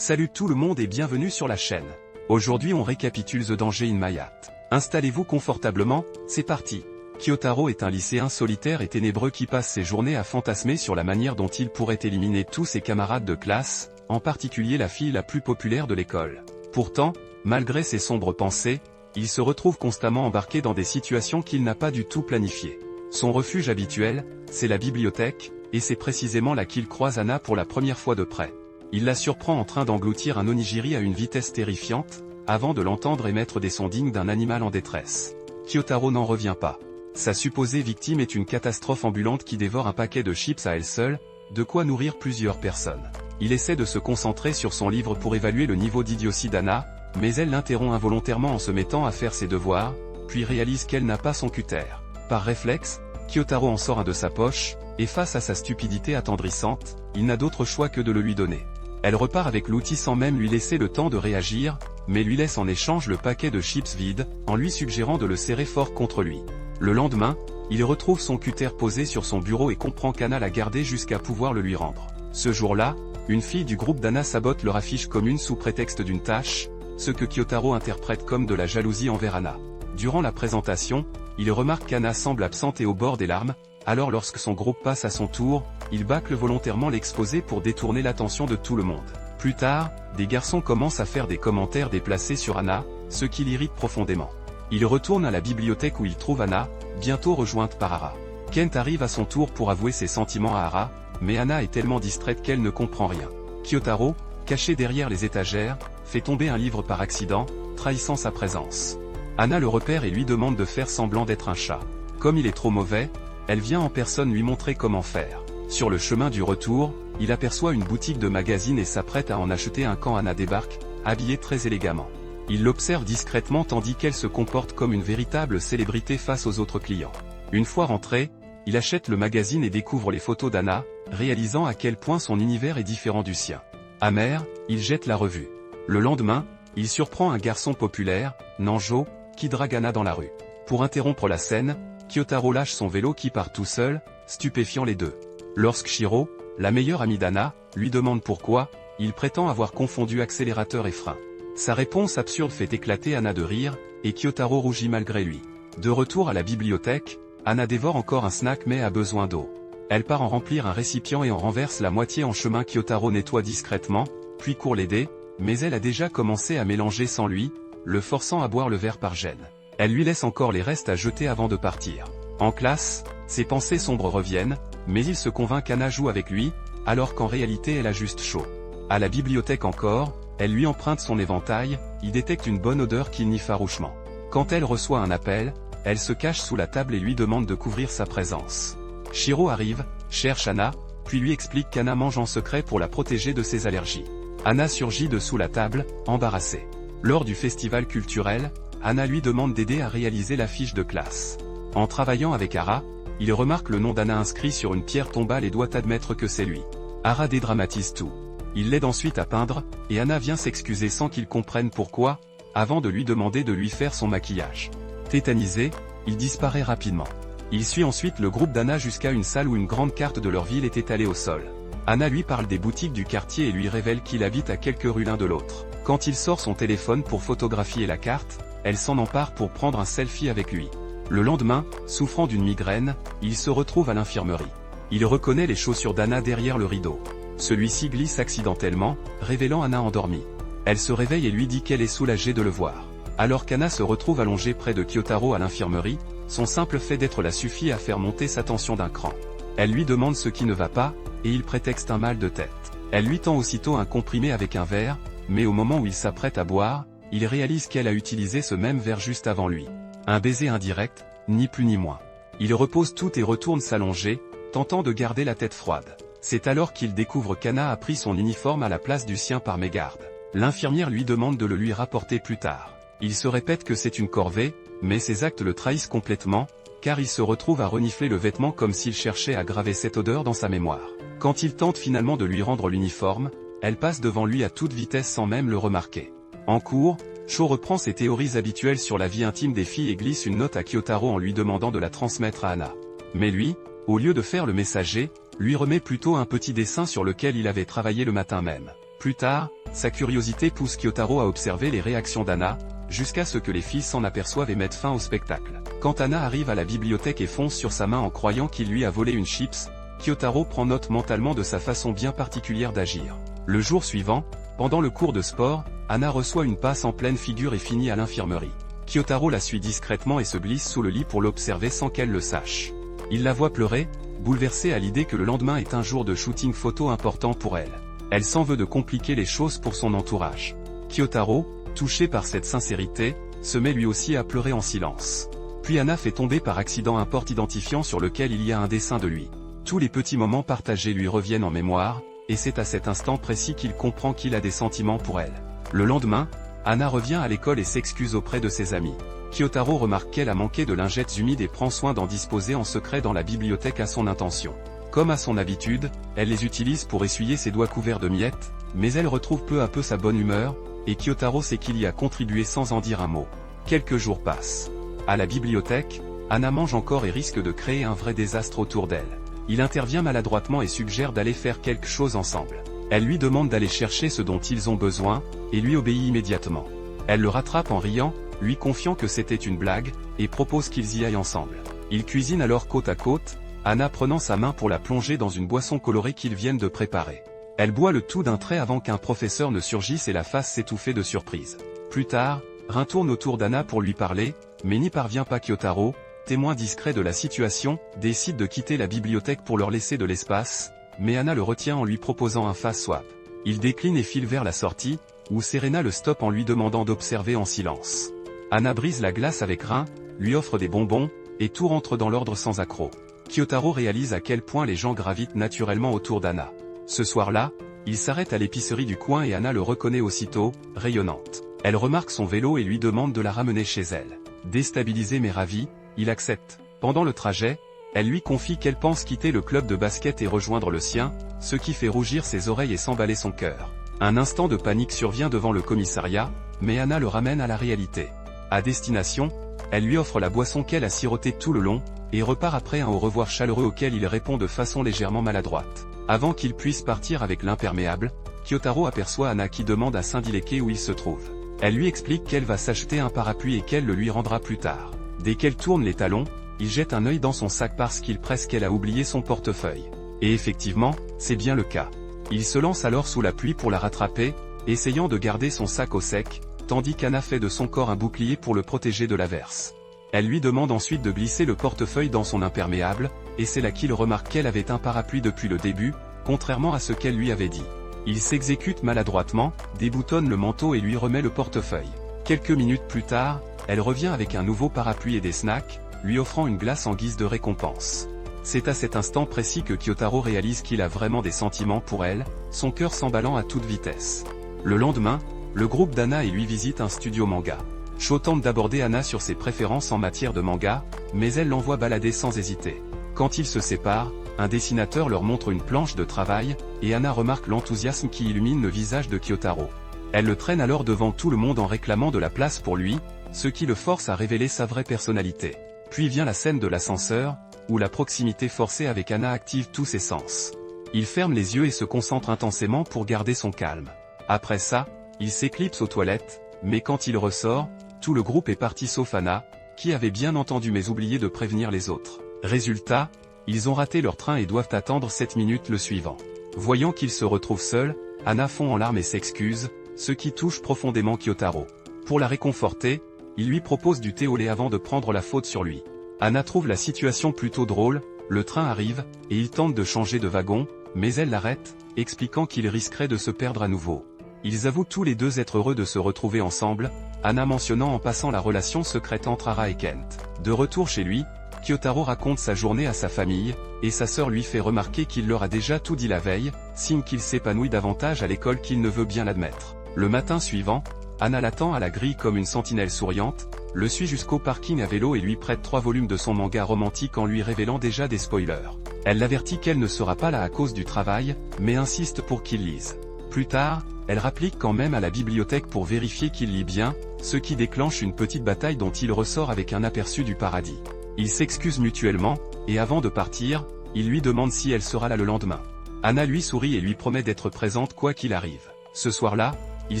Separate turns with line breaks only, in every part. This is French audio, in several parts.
Salut tout le monde et bienvenue sur la chaîne. Aujourd'hui on récapitule The Danger in Mayat. Installez-vous confortablement, c'est parti. Kyotaro est un lycéen solitaire et ténébreux qui passe ses journées à fantasmer sur la manière dont il pourrait éliminer tous ses camarades de classe, en particulier la fille la plus populaire de l'école. Pourtant, malgré ses sombres pensées, il se retrouve constamment embarqué dans des situations qu'il n'a pas du tout planifiées. Son refuge habituel, c'est la bibliothèque, et c'est précisément là qu'il croise Hana pour la première fois de près. Il la surprend en train d'engloutir un onigiri à une vitesse terrifiante, avant de l'entendre émettre des sons dignes d'un animal en détresse. Kyotaro n'en revient pas. Sa supposée victime est une catastrophe ambulante qui dévore un paquet de chips à elle seule, de quoi nourrir plusieurs personnes. Il essaie de se concentrer sur son livre pour évaluer le niveau d'idiotie d'Hana, mais elle l'interrompt involontairement en se mettant à faire ses devoirs, puis réalise qu'elle n'a pas son cutter. Par réflexe, Kyotaro en sort un de sa poche, et face à sa stupidité attendrissante, il n'a d'autre choix que de le lui donner. Elle repart avec l'outil sans même lui laisser le temps de réagir, mais lui laisse en échange le paquet de chips vide, en lui suggérant de le serrer fort contre lui. Le lendemain, il retrouve son cutter posé sur son bureau et comprend qu'Hana l'a gardé jusqu'à pouvoir le lui rendre. Ce jour-là, une fille du groupe d'Hana sabote leur affiche commune sous prétexte d'une tâche, ce que Kyotaro interprète comme de la jalousie envers Hana. Durant la présentation, il remarque qu'Hana semble absente et au bord des larmes, alors lorsque son groupe passe à son tour, il bâcle volontairement l'exposé pour détourner l'attention de tout le monde. Plus tard, des garçons commencent à faire des commentaires déplacés sur Hana, ce qui l'irrite profondément. Il retourne à la bibliothèque où il trouve Hana, bientôt rejointe par Hara. Kent arrive à son tour pour avouer ses sentiments à Hara, mais Hana est tellement distraite qu'elle ne comprend rien. Kyotaro, caché derrière les étagères, fait tomber un livre par accident, trahissant sa présence. Hana le repère et lui demande de faire semblant d'être un chat. Comme il est trop mauvais, elle vient en personne lui montrer comment faire. Sur le chemin du retour, il aperçoit une boutique de magazines et s'apprête à en acheter un quand Hana débarque, habillée très élégamment. Il l'observe discrètement tandis qu'elle se comporte comme une véritable célébrité face aux autres clients. Une fois rentré, il achète le magazine et découvre les photos d'Hana, réalisant à quel point son univers est différent du sien. Amer, il jette la revue. Le lendemain, il surprend un garçon populaire, Nanjo, qui drague Hana dans la rue. Pour interrompre la scène, Kyotaro lâche son vélo qui part tout seul, stupéfiant les deux. Lorsque Shiro, la meilleure amie d'Hana, lui demande pourquoi, il prétend avoir confondu accélérateur et frein. Sa réponse absurde fait éclater Hana de rire, et Kyotaro rougit malgré lui. De retour à la bibliothèque, Hana dévore encore un snack mais a besoin d'eau. Elle part en remplir un récipient et en renverse la moitié en chemin. Kyotaro nettoie discrètement, puis court l'aider, mais elle a déjà commencé à mélanger sans lui, le forçant à boire le verre par gêne. Elle lui laisse encore les restes à jeter avant de partir. En classe, ses pensées sombres reviennent, mais il se convainc qu'Hana joue avec lui, alors qu'en réalité elle a juste chaud. À la bibliothèque encore, elle lui emprunte son éventail, il détecte une bonne odeur qu'il nie farouchement. Quand elle reçoit un appel, elle se cache sous la table et lui demande de couvrir sa présence. Shiro arrive, cherche Hana, puis lui explique qu'Hana mange en secret pour la protéger de ses allergies. Hana surgit de sous la table, embarrassée. Lors du festival culturel, Hana lui demande d'aider à réaliser l'affiche de classe. En travaillant avec Hara, il remarque le nom d'Hana inscrit sur une pierre tombale et doit admettre que c'est lui. Hara dédramatise tout. Il l'aide ensuite à peindre, et Hana vient s'excuser sans qu'il comprenne pourquoi, avant de lui demander de lui faire son maquillage. Tétanisé, il disparaît rapidement. Il suit ensuite le groupe d'Hana jusqu'à une salle où une grande carte de leur ville est étalée au sol. Hana lui parle des boutiques du quartier et lui révèle qu'il habite à quelques rues l'un de l'autre. Quand il sort son téléphone pour photographier la carte, elle s'en empare pour prendre un selfie avec lui. Le lendemain, souffrant d'une migraine, il se retrouve à l'infirmerie. Il reconnaît les chaussures d'Hana derrière le rideau. Celui-ci glisse accidentellement, révélant Hana endormie. Elle se réveille et lui dit qu'elle est soulagée de le voir. Alors qu'Hana se retrouve allongée près de Kyotaro à l'infirmerie, son simple fait d'être là suffit à faire monter sa tension d'un cran. Elle lui demande ce qui ne va pas, et il prétexte un mal de tête. Elle lui tend aussitôt un comprimé avec un verre, mais au moment où il s'apprête à boire, il réalise qu'elle a utilisé ce même verre juste avant lui. Un baiser indirect, ni plus ni moins. Il repose tout et retourne s'allonger, tentant de garder la tête froide. C'est alors qu'il découvre qu'Hana a pris son uniforme à la place du sien par mégarde. L'infirmière lui demande de le lui rapporter plus tard. Il se répète que c'est une corvée, mais ses actes le trahissent complètement, car il se retrouve à renifler le vêtement comme s'il cherchait à graver cette odeur dans sa mémoire. Quand il tente finalement de lui rendre l'uniforme, elle passe devant lui à toute vitesse sans même le remarquer. En cours, Sho reprend ses théories habituelles sur la vie intime des filles et glisse une note à Kyotaro en lui demandant de la transmettre à Hana. Mais lui, au lieu de faire le messager, lui remet plutôt un petit dessin sur lequel il avait travaillé le matin même. Plus tard, sa curiosité pousse Kyotaro à observer les réactions d'Anna, jusqu'à ce que les filles s'en aperçoivent et mettent fin au spectacle. Quand Anna arrive à la bibliothèque et fonce sur sa main en croyant qu'il lui a volé une chips, Kyotaro prend note mentalement de sa façon bien particulière d'agir. Le jour suivant, pendant le cours de sport, Anna reçoit une passe en pleine figure et finit à l'infirmerie. Kyotaro la suit discrètement et se glisse sous le lit pour l'observer sans qu'elle le sache. Il la voit pleurer, bouleversée à l'idée que le lendemain est un jour de shooting photo important pour elle. Elle s'en veut de compliquer les choses pour son entourage. Kyotaro, touché par cette sincérité, se met lui aussi à pleurer en silence. Puis Anna fait tomber par accident un porte-identifiant sur lequel il y a un dessin de lui. Tous les petits moments partagés lui reviennent en mémoire, et c'est à cet instant précis qu'il comprend qu'il a des sentiments pour elle. Le lendemain, Anna revient à l'école et s'excuse auprès de ses amis. Kyotaro remarque qu'elle a manqué de lingettes humides et prend soin d'en disposer en secret dans la bibliothèque à son intention. Comme à son habitude, elle les utilise pour essuyer ses doigts couverts de miettes, mais elle retrouve peu à peu sa bonne humeur, et Kyotaro sait qu'il y a contribué sans en dire un mot. Quelques jours passent. À la bibliothèque, Anna mange encore et risque de créer un vrai désastre autour d'elle. Il intervient maladroitement et suggère d'aller faire quelque chose ensemble. Elle lui demande d'aller chercher ce dont ils ont besoin, et lui obéit immédiatement. Elle le rattrape en riant, lui confiant que c'était une blague, et propose qu'ils y aillent ensemble. Ils cuisinent alors côte à côte, Anna prenant sa main pour la plonger dans une boisson colorée qu'ils viennent de préparer. Elle boit le tout d'un trait avant qu'un professeur ne surgisse et la fasse s'étouffer de surprise. Plus tard, Rin tourne autour d'Anna pour lui parler, mais n'y parvient pas. Kyotaro, témoin discret de la situation, décide de quitter la bibliothèque pour leur laisser de l'espace, mais Anna le retient en lui proposant un face swap. Il décline et file vers la sortie, où Serena le stoppe en lui demandant d'observer en silence. Anna brise la glace avec Rin, lui offre des bonbons, et tout rentre dans l'ordre sans accroc. Kyotaro réalise à quel point les gens gravitent naturellement autour d'Anna. Ce soir-là, il s'arrête à l'épicerie du coin et Anna le reconnaît aussitôt, rayonnante. Elle remarque son vélo et lui demande de la ramener chez elle. Déstabilisé mais ravi, il accepte. Pendant le trajet, elle lui confie qu'elle pense quitter le club de basket et rejoindre le sien, ce qui fait rougir ses oreilles et s'emballer son cœur. Un instant de panique survient devant le commissariat, mais Anna le ramène à la réalité. À destination, elle lui offre la boisson qu'elle a sirotée tout le long, et repart après un au revoir chaleureux auquel il répond de façon légèrement maladroite. Avant qu'il puisse partir avec l'imperméable, Kyotaro aperçoit Anna qui demande à s'indiquer où il se trouve. Elle lui explique qu'elle va s'acheter un parapluie et qu'elle le lui rendra plus tard. Dès qu'elle tourne les talons, il jette un œil dans son sac parce qu'il presse qu'elle a oublié son portefeuille. Et effectivement, c'est bien le cas. Il se lance alors sous la pluie pour la rattraper, essayant de garder son sac au sec, tandis qu'Anna fait de son corps un bouclier pour le protéger de l'averse. Elle lui demande ensuite de glisser le portefeuille dans son imperméable, et c'est là qu'il remarque qu'elle avait un parapluie depuis le début, contrairement à ce qu'elle lui avait dit. Il s'exécute maladroitement, déboutonne le manteau et lui remet le portefeuille. Quelques minutes plus tard, elle revient avec un nouveau parapluie et des snacks, lui offrant une glace en guise de récompense. C'est à cet instant précis que Kyotaro réalise qu'il a vraiment des sentiments pour elle, son cœur s'emballant à toute vitesse. Le lendemain, le groupe d'Anna et lui visite un studio manga. Sho tente d'aborder Anna sur ses préférences en matière de manga, mais elle l'envoie balader sans hésiter. Quand ils se séparent, un dessinateur leur montre une planche de travail, et Anna remarque l'enthousiasme qui illumine le visage de Kyotaro. Elle le traîne alors devant tout le monde en réclamant de la place pour lui, ce qui le force à révéler sa vraie personnalité. Puis vient la scène de l'ascenseur, où la proximité forcée avec Anna active tous ses sens. Il ferme les yeux et se concentre intensément pour garder son calme. Après ça, il s'éclipse aux toilettes, mais quand il ressort, tout le groupe est parti sauf Anna, qui avait bien entendu mais oublié de prévenir les autres. Résultat, ils ont raté leur train et doivent attendre 7 minutes le suivant. Voyant qu'ils se retrouvent seuls, Anna fond en larmes et s'excuse, ce qui touche profondément Kyotaro. Pour la réconforter, il lui propose du thé au lait avant de prendre la faute sur lui. Anna trouve la situation plutôt drôle, le train arrive, et il tente de changer de wagon, mais elle l'arrête, expliquant qu'il risquerait de se perdre à nouveau. Ils avouent tous les deux être heureux de se retrouver ensemble, Anna mentionnant en passant la relation secrète entre Ara et Kent. De retour chez lui, Kyotaro raconte sa journée à sa famille, et sa sœur lui fait remarquer qu'il leur a déjà tout dit la veille, signe qu'il s'épanouit davantage à l'école qu'il ne veut bien l'admettre. Le matin suivant, Anna l'attend à la grille comme une sentinelle souriante, le suit jusqu'au parking à vélo et lui prête 3 volumes de son manga romantique en lui révélant déjà des spoilers. Elle l'avertit qu'elle ne sera pas là à cause du travail, mais insiste pour qu'il lise. Plus tard, elle rapplique quand même à la bibliothèque pour vérifier qu'il lit bien, ce qui déclenche une petite bataille dont il ressort avec un aperçu du paradis. Ils s'excusent mutuellement, et avant de partir, il lui demande si elle sera là le lendemain. Anna lui sourit et lui promet d'être présente quoi qu'il arrive. Ce soir-là, il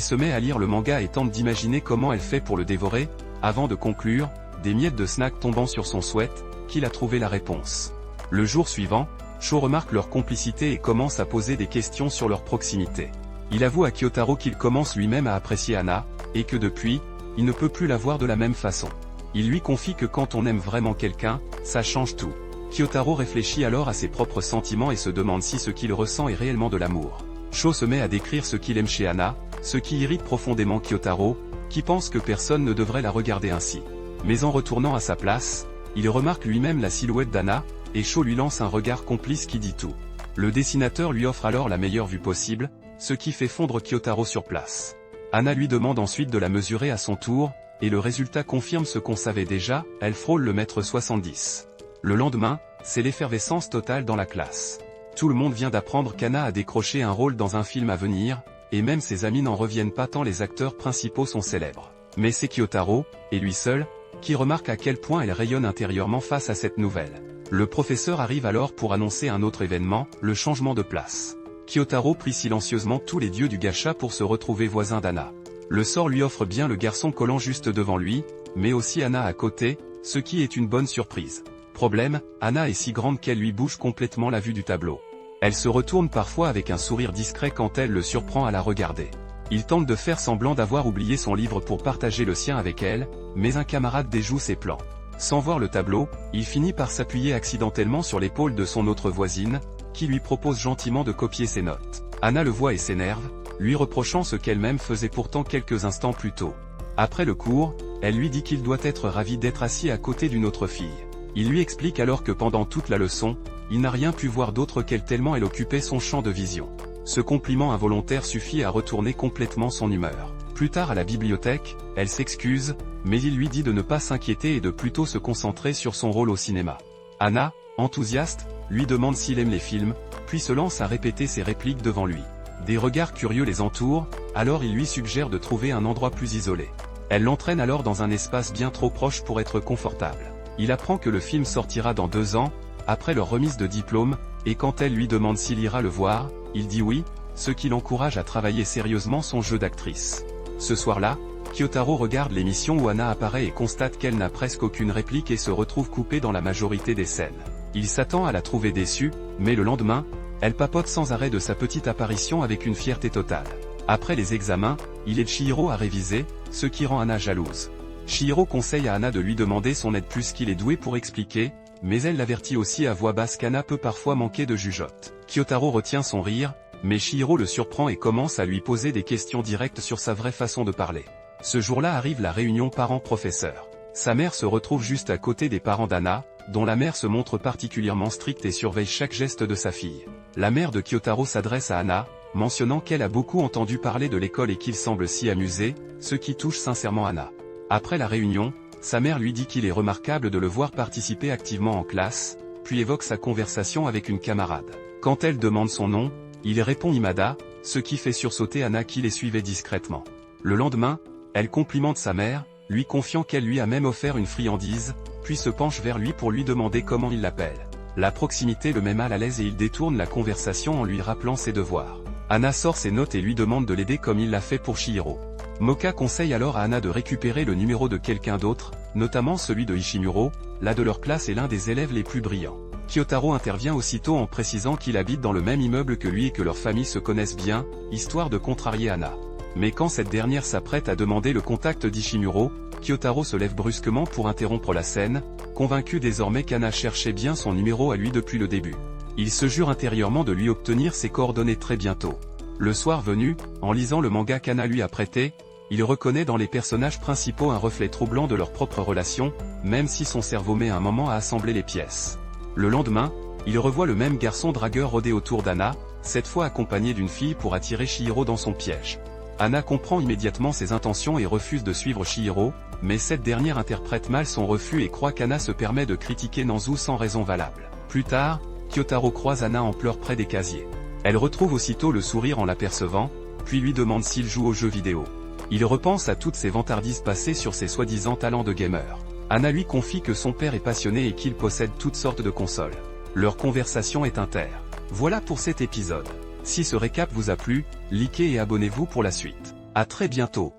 se met à lire le manga et tente d'imaginer comment elle fait pour le dévorer, avant de conclure, des miettes de snack tombant sur son sweat, qu'il a trouvé la réponse. Le jour suivant, Sho remarque leur complicité et commence à poser des questions sur leur proximité. Il avoue à Kyotaro qu'il commence lui-même à apprécier Hana, et que depuis, il ne peut plus la voir de la même façon. Il lui confie que quand on aime vraiment quelqu'un, ça change tout. Kyotaro réfléchit alors à ses propres sentiments et se demande si ce qu'il ressent est réellement de l'amour. Sho se met à décrire ce qu'il aime chez Hana, ce qui irrite profondément Kyotaro, qui pense que personne ne devrait la regarder ainsi. Mais en retournant à sa place, il remarque lui-même la silhouette d'Hana, et Sho lui lance un regard complice qui dit tout. Le dessinateur lui offre alors la meilleure vue possible, ce qui fait fondre Kyotaro sur place. Hana lui demande ensuite de la mesurer à son tour, et le résultat confirme ce qu'on savait déjà, elle frôle le mètre 70. Le lendemain, c'est l'effervescence totale dans la classe. Tout le monde vient d'apprendre qu'Hana a décroché un rôle dans un film à venir, et même ses amis n'en reviennent pas tant les acteurs principaux sont célèbres. Mais c'est Kyotaro, et lui seul, qui remarque à quel point elle rayonne intérieurement face à cette nouvelle. Le professeur arrive alors pour annoncer un autre événement, le changement de place. Kyotaro prie silencieusement tous les dieux du gacha pour se retrouver voisin d'Hana. Le sort lui offre bien le garçon collant juste devant lui, mais aussi Hana à côté, ce qui est une bonne surprise. Problème, Hana est si grande qu'elle lui bouge complètement la vue du tableau. Elle se retourne parfois avec un sourire discret quand elle le surprend à la regarder. Il tente de faire semblant d'avoir oublié son livre pour partager le sien avec elle, mais un camarade déjoue ses plans. Sans voir le tableau, il finit par s'appuyer accidentellement sur l'épaule de son autre voisine, qui lui propose gentiment de copier ses notes. Hana le voit et s'énerve, lui reprochant ce qu'elle-même faisait pourtant quelques instants plus tôt. Après le cours, elle lui dit qu'il doit être ravi d'être assis à côté d'une autre fille. Il lui explique alors que pendant toute la leçon, il n'a rien pu voir d'autre qu'elle tellement elle occupait son champ de vision. Ce compliment involontaire suffit à retourner complètement son humeur. Plus tard à la bibliothèque, elle s'excuse, mais il lui dit de ne pas s'inquiéter et de plutôt se concentrer sur son rôle au cinéma. Hana, enthousiaste, lui demande s'il aime les films, puis se lance à répéter ses répliques devant lui. Des regards curieux les entourent, alors il lui suggère de trouver un endroit plus isolé. Elle l'entraîne alors dans un espace bien trop proche pour être confortable. Il apprend que le film sortira dans 2 ans, après leur remise de diplôme, et quand elle lui demande s'il ira le voir, il dit oui, ce qui l'encourage à travailler sérieusement son jeu d'actrice. Ce soir-là, Kyotaro regarde l'émission où Hana apparaît et constate qu'elle n'a presque aucune réplique et se retrouve coupée dans la majorité des scènes. Il s'attend à la trouver déçue, mais le lendemain, elle papote sans arrêt de sa petite apparition avec une fierté totale. Après les examens, il aide Chihiro à réviser, ce qui rend Hana jalouse. Chihiro conseille à Hana de lui demander son aide plus qu'il est doué pour expliquer, mais elle l'avertit aussi à voix basse qu'Hana peut parfois manquer de jugeote. Kyotaro retient son rire, mais Chihiro le surprend et commence à lui poser des questions directes sur sa vraie façon de parler. Ce jour-là arrive la réunion parents-professeurs. Sa mère se retrouve juste à côté des parents d'Hana, dont la mère se montre particulièrement stricte et surveille chaque geste de sa fille. La mère de Kyotaro s'adresse à Hana, mentionnant qu'elle a beaucoup entendu parler de l'école et qu'il semble s'y amuser, ce qui touche sincèrement Hana. Après la réunion, sa mère lui dit qu'il est remarquable de le voir participer activement en classe, puis évoque sa conversation avec une camarade. Quand elle demande son nom, il répond Imada, ce qui fait sursauter Hana qui les suivait discrètement. Le lendemain, elle complimente sa mère, lui confiant qu'elle lui a même offert une friandise, puis se penche vers lui pour lui demander comment il l'appelle. La proximité le met mal à l'aise et il détourne la conversation en lui rappelant ses devoirs. Hana sort ses notes et lui demande de l'aider comme il l'a fait pour Chihiro. Moka conseille alors à Hana de récupérer le numéro de quelqu'un d'autre, notamment celui de Ishimuro, là de leur classe et l'un des élèves les plus brillants. Kyotaro intervient aussitôt en précisant qu'il habite dans le même immeuble que lui et que leurs familles se connaissent bien, histoire de contrarier Hana. Mais quand cette dernière s'apprête à demander le contact d'Ishimuro, Kyotaro se lève brusquement pour interrompre la scène, convaincu désormais qu'Hana cherchait bien son numéro à lui depuis le début. Il se jure intérieurement de lui obtenir ses coordonnées très bientôt. Le soir venu, en lisant le manga qu'Hana lui a prêté, il reconnaît dans les personnages principaux un reflet troublant de leur propre relation, même si son cerveau met un moment à assembler les pièces. Le lendemain, il revoit le même garçon dragueur rôder autour d'Hana, cette fois accompagné d'une fille pour attirer Chihiro dans son piège. Hana comprend immédiatement ses intentions et refuse de suivre Chihiro, mais cette dernière interprète mal son refus et croit qu'Hana se permet de critiquer Nanzu sans raison valable. Plus tard, Kyotaro croise Hana en pleurs près des casiers. Elle retrouve aussitôt le sourire en l'apercevant, puis lui demande s'il joue aux jeux vidéo. Il repense à toutes ses vantardises passées sur ses soi-disant talents de gamer. Hana lui confie que son père est passionné et qu'il possède toutes sortes de consoles. Leur conversation est inter. Voilà pour cet épisode. Si ce récap vous a plu, likez et abonnez-vous pour la suite. À très bientôt.